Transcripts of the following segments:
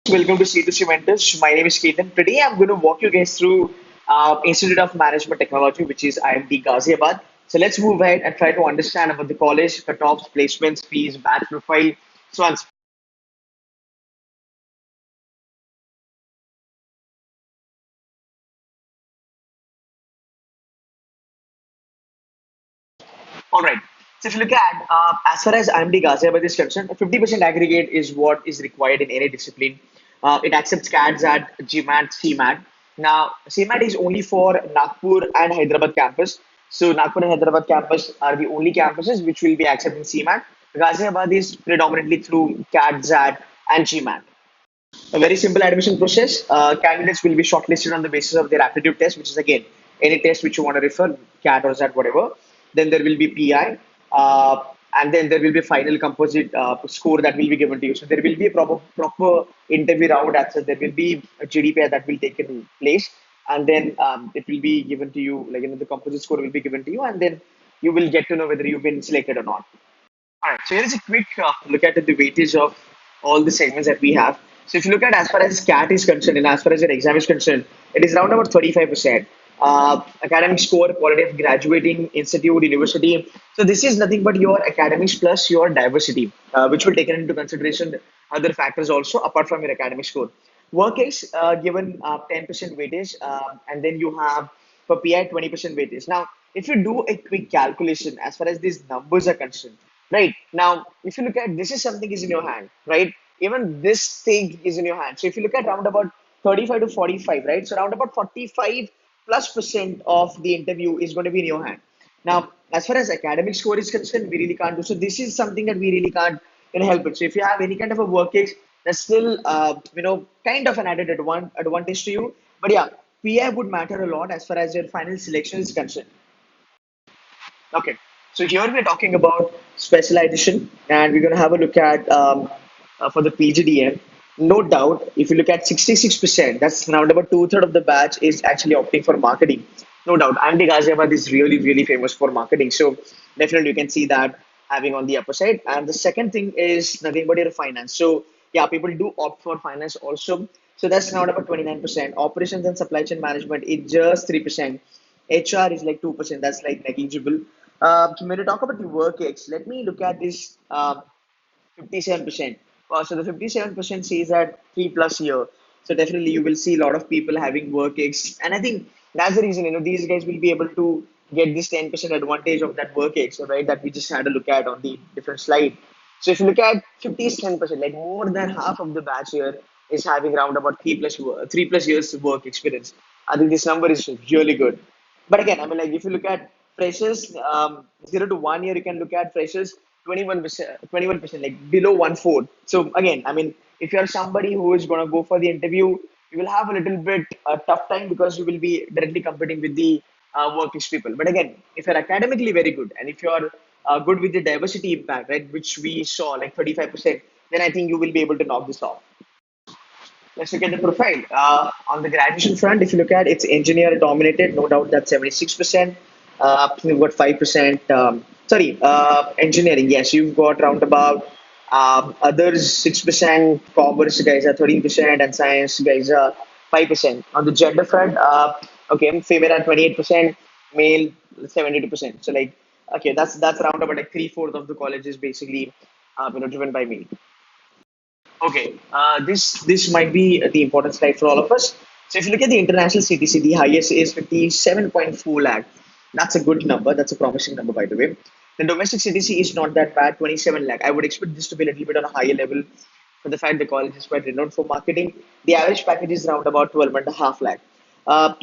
Welcome to C2C Mentors. My name is Ketan. Today I'm going to walk you guys through Institute of Management Technology, which is IMT Gaziabad. So let's move ahead and try to understand about the college, cutoffs, placements, fees, batch profile, so on. All right. So if you look at, as far as IMD Ghaziabad is concerned, 50% aggregate is what is required in any discipline. It accepts CADs at GMAT, CMAT. Now, CMAT is only for Nagpur and Hyderabad campus. So Nagpur and Hyderabad campus are the only campuses which will be accepting CMAT. Ghaziabad is predominantly through CAD, ZAT, and GMAT. A very simple admission process. Candidates will be shortlisted on the basis of their aptitude test, which is again any test which you want to refer, CAT or ZAT, whatever. Then there will be PI, and then there will be final composite score that will be given to you. So there will be a proper interview round answer. There will be a GDPR that will take in place, and then it will be given to you. Like the composite score will be given to you, and then you will get to know whether you've been selected or not. All right, so here is a quick look at the weightage of all the segments that we have. So if you look at as far as CAT is concerned and as far as your exam is concerned, it is around about 35%. Academic score, quality of graduating, institute, university. So this is nothing but your academics plus your diversity, which will take into consideration other factors also apart from your academic score. Work is given 10% weightage, and then you have for PI 20% weightage. Now, if you do a quick calculation as far as these numbers are concerned, right now, if you look at this is something is in your hand, right? Even this thing is in your hand. So if you look at round about 35 to 45, right? So round about 45 plus percent of the interview is going to be in your hand. Now, as far as academic score is concerned, we really can't do. So this is something that we really can't help it. So if you have any kind of a work ex, that's still kind of an added advantage to you. But yeah, PI would matter a lot as far as your final selection is concerned. Okay, so here we're talking about specialization, and we're going to have a look at for the PGDM. No doubt, if you look at 66%, that's around about two-thirds of the batch is actually opting for marketing. No doubt, IMT Ghaziabad is really, really famous for marketing. So definitely you can see that having on the upper side. And the second thing is nothing but your finance. So yeah, people do opt for finance also. So that's around about 29%. Operations and supply chain management is just 3%. HR is like 2%. That's like negligible. So when you talk about the work ex, let me look at this 57%. So the 57% says that 3 plus year. So definitely you will see a lot of people having work ex, and I think that's the reason these guys will be able to get this 10% advantage of that work ex, right? That we just had a look at on the different slide. So if you look at 50 is 10%, like more than half of the batch here is having around about 3 plus years work experience. I think this number is really good. But again, I mean, like if you look at freshers, 0 to 1 year, you can look at freshers 21%, 21%, like below 1/4. So again, I mean, if you're somebody who is going to go for the interview, you will have a little bit tough time because you will be directly competing with the workish people. But again, if you're academically very good and if you're good with the diversity impact, right, which we saw like 35%, then I think you will be able to knock this off. Let's look at the profile. On the graduation front, if you look at it's engineer dominated, no doubt that's 76%. We've got 5%. Engineering. Yes, you've got roundabout. Others 6%. Commerce guys are 13%, and science guys are 5%. On the gender front, okay, female are 28%, male 72%. So like, okay, that's around about like 3/4 of the college is basically driven by male. Okay, this might be the important slide for all of us. So if you look at the international CTC, the highest is 57.4 lakh. That's a good number. That's a promising number, by the way. The domestic CTC is not that bad, 27 lakh. I would expect this to be a little bit on a higher level for the fact the college is quite renowned for marketing. The average package is around about 12.5 lakh.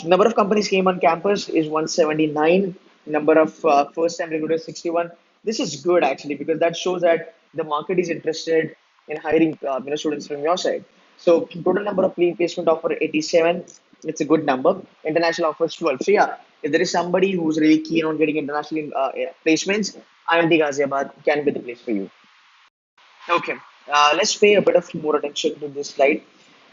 Number of companies came on campus is 179. Number of first-time recruiters 61. This is good actually because that shows that the market is interested in hiring students from your side. So total number of placement offer 87. It's a good number. International offers 12. So yeah, if there is somebody who's really keen on getting international placements, IMT Gaziabad can be the place for you. Okay, let's pay a bit of more attention to this slide.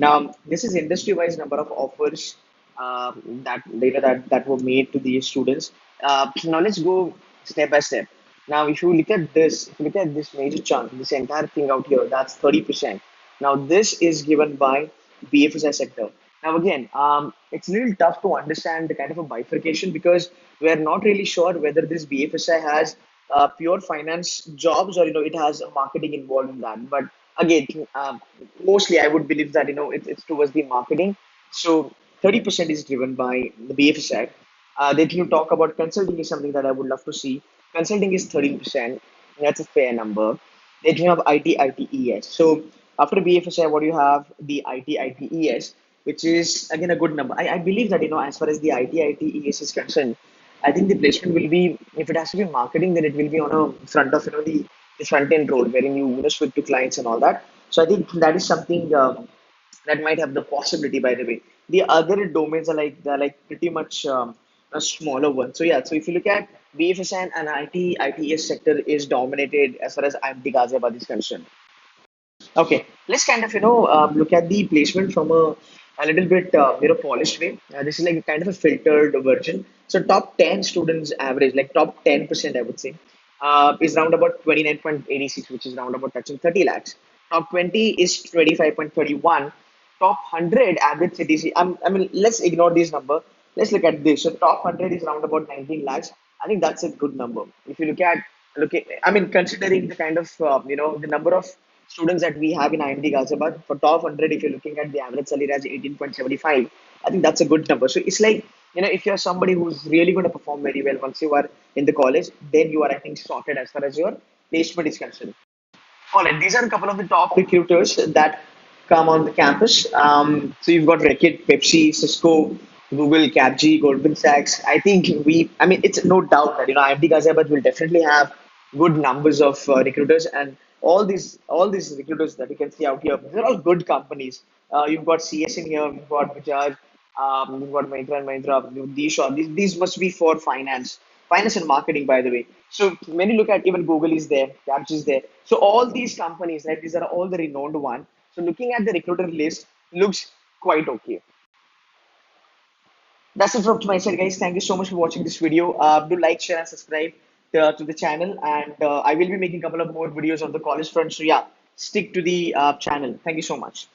Now, this is industry-wise number of offers that data that were made to the students. Now, let's go step by step. Now, if you look at this, if you look at this major chunk, this entire thing out here, that's 30%. Now, this is given by BFSI sector. Now, again, it's a little tough to understand the kind of a bifurcation because we're not really sure whether this BFSI has pure finance jobs or it has marketing involved in that. But again, mostly I would believe that it's towards the marketing. So 30% is driven by the BFSI. Then you talk about consulting is something that I would love to see. Consulting is 13%. That's a fair number. Then you have IT, So after BFSI, what do you have? The IT, which is again a good number. I believe that as far as the IT, is concerned, I think the placement will be, if it has to be marketing, then it will be on a front of the front end role wherein you speak to clients and all that. So I think that is something that might have the possibility. By the way, the other domains are they're like pretty much a smaller one. So yeah, so if you look at BFSI and ITES sector is dominated as far as IMT Gaziabad is concerned. Okay, let's kind of look at the placement from a little bit polished way. This is like kind of a filtered version. So top 10 students average, like top 10%, I would say, is round about 29.86, which is round about touching 30 lakhs. Top 20 is 25.31. Top 100 average CTC. I mean, let's ignore this number. Let's look at this. So top 100 is round about 19 lakhs. I think that's a good number. If you look at, I mean, considering the kind of the number of students that we have in IMT Gaziabad, for top 100, if you're looking at the average salary as 18.75, I think that's a good number. So it's like, if you're somebody who's really going to perform very well once you are in the college, then you are, I think, sorted as far as your placement is concerned. All right, these are a couple of the top recruiters that come on the campus. So you've got Reckitt, Pepsi, Cisco, Google, Capg, Goldman Sachs. I mean, it's no doubt that IMT Ghaziabad will definitely have good numbers of recruiters, and all these recruiters that you can see out here, they're all good companies. You've got CS in here, you've got Bajaj, you've got Mahindra and Mahindra, these must be for finance and marketing, by the way. So when you look at even Google is there, Capgemini is there. So all these companies, right, these are all the renowned one. So looking at the recruiter list looks quite okay. That's it from my side, guys. Thank you so much for watching this video. Do like, share, and subscribe to the channel. And I will be making a couple of more videos on the college front. So yeah, stick to the channel. Thank you so much.